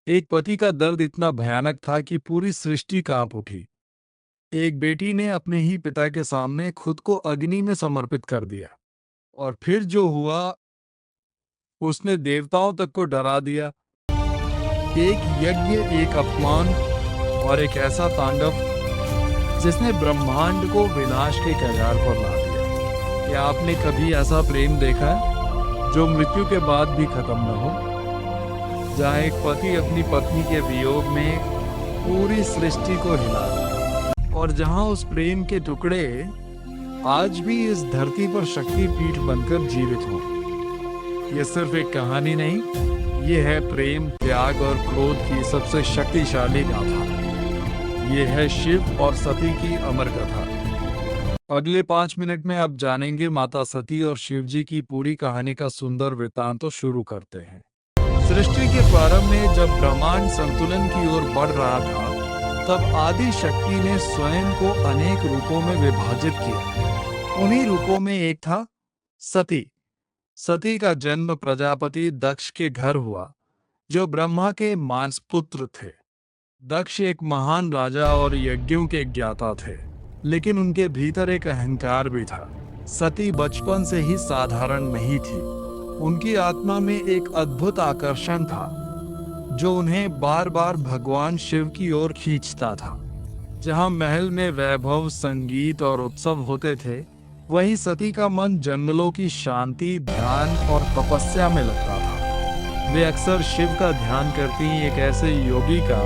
एक पति का दर्द इतना भयानक था कि पूरी सृष्टि कांप उठी। एक बेटी ने अपने ही पिता के सामने खुद को अग्नि में समर्पित कर दिया, और फिर जो हुआ, उसने देवताओं तक को डरा दिया। एक यज्ञ, एक अपमान, और एक ऐसा तांडव जिसने ब्रह्मांड को विनाश के कगार पर ला दिया। क्या आपने कभी ऐसा प्रेम देखा है जो मृत्यु के बाद भी खत्म न हो? जहाँ एक पति अपनी पत्नी के वियोग में पूरी सृष्टि को हिला दे, और जहाँ उस प्रेम के टुकड़े आज भी इस धरती पर शक्तिपीठ बनकर जीवित हों। यह सिर्फ एक कहानी नहीं, ये है प्रेम, त्याग और क्रोध की सबसे शक्तिशाली गाथा। ये है शिव और सती की अमर कथा। अगले 5 मिनट में आप जानेंगे माता सती और शिव जी की पूरी कहानी का सुंदर वृत्तांत। तो शुरू करते हैं। सृष्टि के प्रारंभ में जब ब्रह्मांड संतुलन की ओर बढ़ रहा था, तब आदि शक्ति ने स्वयं को अनेक रूपों में विभाजित किया। उन्हीं रूपों में एक था सती। सती का जन्म प्रजापति दक्ष के घर हुआ, जो ब्रह्मा के मानसपुत्र थे। दक्ष एक महान राजा और यज्ञों के ज्ञाता थे, लेकिन उनके भीतर एक अहंकार भी था। सती बचपन से ही साधारण नहीं थी। उनकी आत्मा में एक अद्भुत आकर्षण था, जो उन्हें बार बार भगवान शिव की ओर खींचता था। जहां महल में वैभव, संगीत और उत्सव होते थे, वहीं सती का मन जंगलों की शांति, ध्यान और तपस्या में लगता था। वे अक्सर शिव का ध्यान करती, एक ऐसे योगी का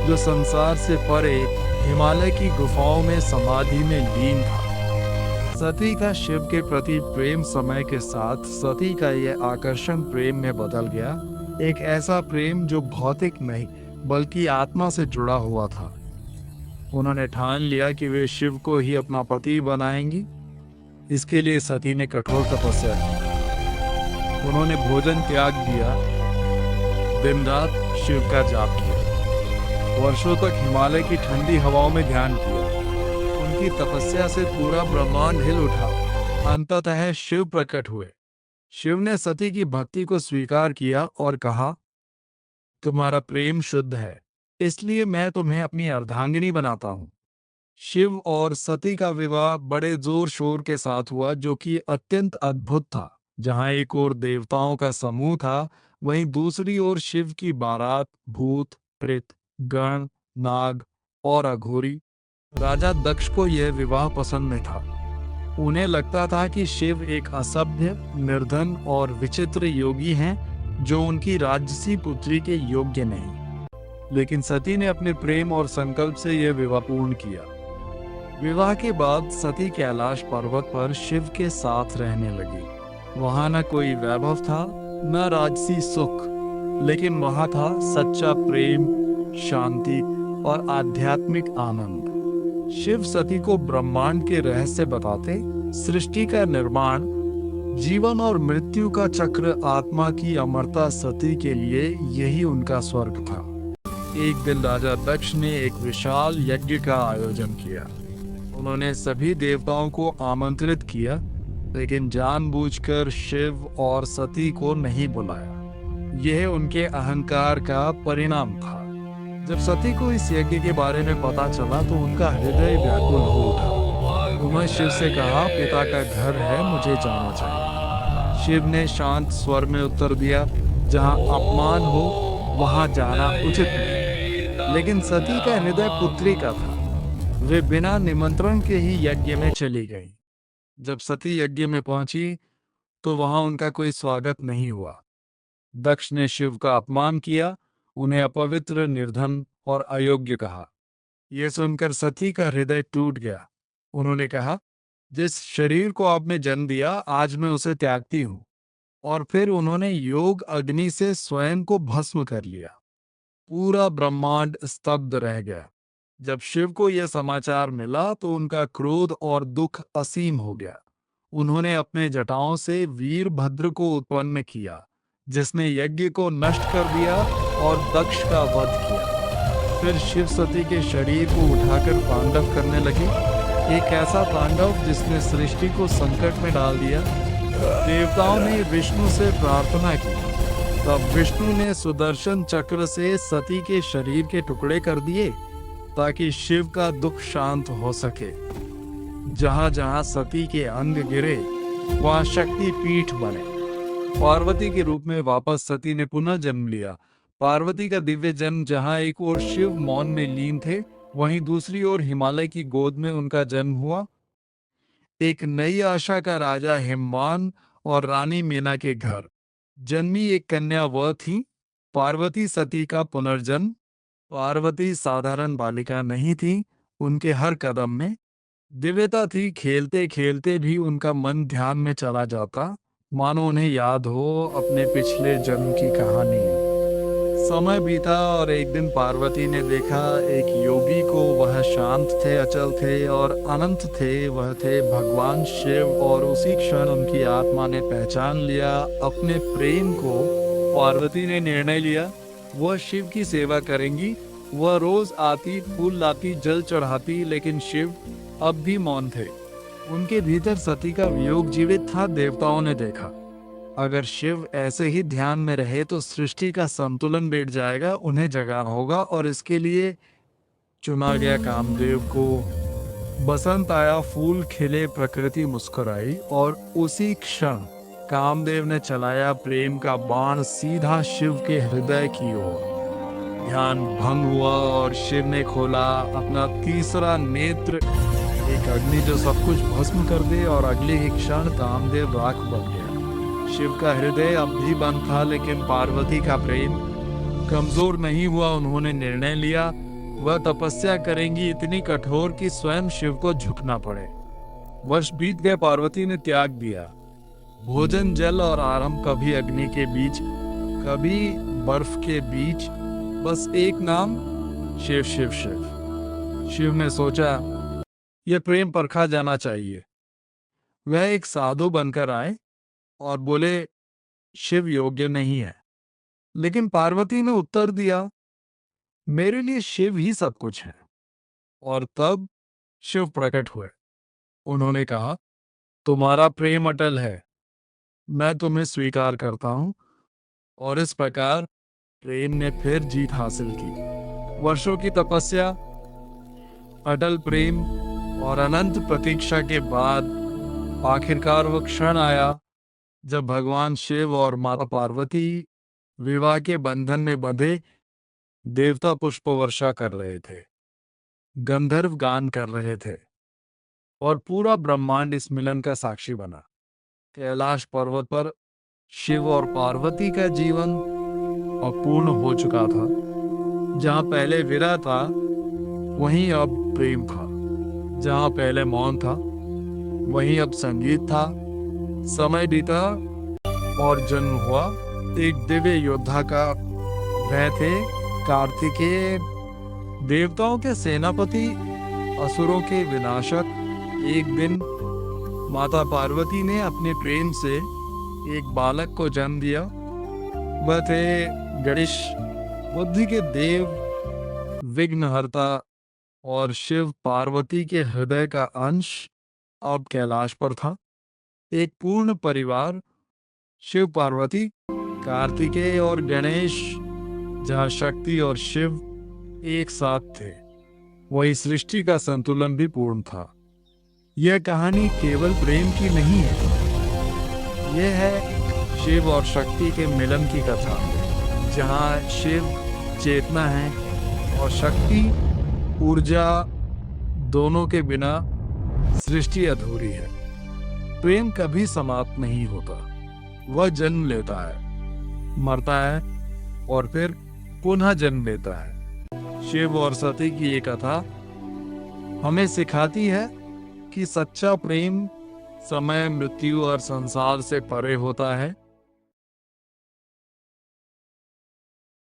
जो संसार से परे हिमालय की गुफाओं में समाधि में लीन था। सती का शिव के प्रति प्रेम समय के साथ सती का यह आकर्षण प्रेम में बदल गया। एक ऐसा प्रेम जो भौतिक नहीं बल्कि आत्मा से जुड़ा हुआ था। उन्होंने ठान लिया कि वे शिव को ही अपना पति बनाएंगी। इसके लिए सती ने कठोर तपस्या की। उन्होंने भोजन त्याग दिया, दिन रात शिव का जाप किया, वर्षों तक हिमालय की ठंडी हवाओं में ध्यान किया। उनकी तपस्या से पूरा ब्रह्मांड हिल उठा। अंततः शिव प्रकट हुए। शिव ने सती की भक्ति को स्वीकार किया और कहा, तुम्हारा प्रेम शुद्ध है, इसलिए मैं तुम्हें अपनी अर्धांगिनी बनाता हूँ। शिव और सती का विवाह बड़े जोर शोर के साथ हुआ, जो कि अत्यंत अद्भुत था। जहाँ एक ओर देवताओं का समूह था, वहीं दूसरी ओर शिव की बारात, भूत, प्रेत, गण, नाग और अघोरी। राजा दक्ष को यह विवाह पसंद नहीं था। उन्हें लगता था कि शिव एक असभ्य, निर्धन और विचित्र योगी हैं, जो उनकी राजसी पुत्री के योग्य नहीं। लेकिन सती ने अपने प्रेम और संकल्प से यह विवाह पूर्ण किया। विवाह के बाद सती कैलाश पर्वत पर शिव के साथ रहने लगी। वहां न कोई वैभव था, न राजसी सुख, लेकिन वहां था सच्चा प्रेम, शांति और आध्यात्मिक आनंद। शिव सती को ब्रह्मांड के रहस्य बताते, सृष्टि का निर्माण, जीवन और मृत्यु का चक्र, आत्मा की अमरता। सती के लिए यही उनका स्वर्ग था। एक दिन राजा दक्ष ने एक विशाल यज्ञ का आयोजन किया। उन्होंने सभी देवताओं को आमंत्रित किया, लेकिन जानबूझकर शिव और सती को नहीं बुलाया। यह उनके अहंकार का परिणाम था। जब सती को इस यज्ञ के बारे में पता चला तो उनका हृदय व्याकुल हो उठा। उन्होंने शिव से कहा, पिता का घर है, मुझे जाना चाहिए। शिव ने शांत स्वर में उत्तर दिया, जहां अपमान हो वहां जाना उचित नहीं। लेकिन सती का हृदय पुत्री का था। वे बिना निमंत्रण के ही यज्ञ में चली गई। जब सती यज्ञ में पहुंची तो वहां उनका कोई स्वागत नहीं हुआ। दक्ष ने शिव का अपमान किया, उन्हें अपवित्र, निर्धन और अयोग्य कहा। यह सुनकर सती का हृदय टूट गया। उन्होंने कहा, जिस शरीर को आपने जन्म दिया, आज मैं उसे त्यागती हूँ। और फिर उन्होंने योग अग्नि से स्वयं को भस्म कर लिया। पूरा ब्रह्मांड स्तब्ध रह गया। जब शिव को यह समाचार मिला तो उनका क्रोध और दुख असीम हो गया। उन्होंने अपने जटाओं से वीरभद्र को उत्पन्न किया, जिसने यज्ञ को नष्ट कर दिया और दक्ष का वध किया। फिर शिव सती के शरीर को उठाकर तांडव करने लगे, एक ऐसा तांडव जिसने सृष्टि को संकट में डाल दिया। देवताओं ने विष्णु से प्रार्थना की, तब विष्णु ने सुदर्शन चक्र से सती के शरीर के टुकड़े कर दिए ताकि शिव का दुख शांत हो सके। जहां जहां सती के अंग गिरे वहां शक्ति पीठ बने। पार्वती के रूप में वापस सती ने पुनः जन्म लिया। पार्वती का दिव्य जन्म जहां एक ओर शिव मौन में लीन थे, वहीं दूसरी ओर हिमालय की गोद में उनका जन्म हुआ। एक नई आशा का राजा हिमवान और रानी मीना के घर जन्मी एक कन्या वह थी, पार्वती सती का पुनर्जन्म। पार्वती साधारण बालिका नहीं थी, उनके हर कदम में दिव्यता थी। खेलते खेलते भी उनका मन ध्यान में चला जाता, मानो उन्हें याद हो अपने पिछले जन्म की कहानी। समय बीता और एक दिन पार्वती ने देखा एक योगी को। वह शांत थे, अचल थे और अनंत थे। वह थे भगवान शिव। और उसी क्षण उनकी आत्मा ने पहचान लिया अपने प्रेम को। पार्वती ने निर्णय लिया वह शिव की सेवा करेंगी। वह रोज आती, फूल लाती, जल चढ़ाती, लेकिन शिव अब भी मौन थे। उनके भीतर सती का वियोग जीवित था। देवताओं ने देखा अगर शिव ऐसे ही ध्यान में रहे तो सृष्टि का संतुलन बैठ जाएगा, उन्हें जगाना होगा। और इसके लिए चुना गया कामदेव को। बसंत आया, फूल खिले, प्रकृति मुस्कुराई और उसी क्षण कामदेव ने चलाया प्रेम का बाण सीधा शिव के हृदय की ओर। ध्यान भंग हुआ और शिव ने खोला अपना तीसरा नेत्र, एक अग्नि जो सब कुछ भस्म कर दे। और अगले ही क्षण कामदेव राख बन गया। शिव का हृदय अब भी बंद था, लेकिन पार्वती का प्रेम कमजोर नहीं हुआ। उन्होंने निर्णय लिया वह तपस्या करेंगी इतनी कठोर कि स्वयं शिव को झुकना पड़े। वर्ष बीत गए, पार्वती ने त्याग दिया भोजन, जल और आराम। कभी अग्नि के बीच, कभी बर्फ के बीच, बस एक नाम, शिव शिव शिव। शिव ने सोचा यह प्रेम परखा जाना चाहिए। वह एक साधु बनकर आए और बोले शिव योग्य नहीं है। लेकिन पार्वती ने उत्तर दिया मेरे लिए शिव ही सब कुछ है। और तब शिव प्रकट हुए। उन्होंने कहा तुम्हारा प्रेम अटल है, मैं तुम्हें स्वीकार करता हूं। और इस प्रकार प्रेम ने फिर जीत हासिल की। वर्षों की तपस्या, अटल प्रेम और अनंत प्रतीक्षा के बाद आखिरकार वो क्षण आया जब भगवान शिव और माता पार्वती विवाह के बंधन में बंधे। देवता पुष्प वर्षा कर रहे थे, गंधर्व गान कर रहे थे और पूरा ब्रह्मांड इस मिलन का साक्षी बना। कैलाश पर्वत पर शिव और पार्वती का जीवन अपूर्ण हो चुका था। जहां पहले विरह था, वहीं अब प्रेम था। जहां पहले मौन था, वहीं अब संगीत था। समय बीता और जन्म हुआ एक दिव्य योद्धा का। वह थे कार्तिकेय, देवताओं के सेनापति, असुरों के विनाशक। एक दिन माता पार्वती ने अपने प्रेम से एक बालक को जन्म दिया। वह थे गणेश, बुद्धि के देव, विघ्नहर्ता और शिव पार्वती के हृदय का अंश अब कैलाश पर था। एक पूर्ण परिवार, शिव पार्वती, कार्तिकेय और गणेश। जहाँ शक्ति और शिव एक साथ थे, वही सृष्टि का संतुलन भी पूर्ण था। यह कहानी केवल प्रेम की नहीं है, यह है शिव और शक्ति के मिलन की कथा। जहाँ शिव चेतना है और शक्ति ऊर्जा, दोनों के बिना सृष्टि अधूरी है। प्रेम कभी समाप्त नहीं होता, वह जन्म लेता है, मरता है और फिर पुनः जन्म लेता है। शिव और सती की ये कथा हमें सिखाती है कि सच्चा प्रेम समय, मृत्यु और संसार से परे होता है।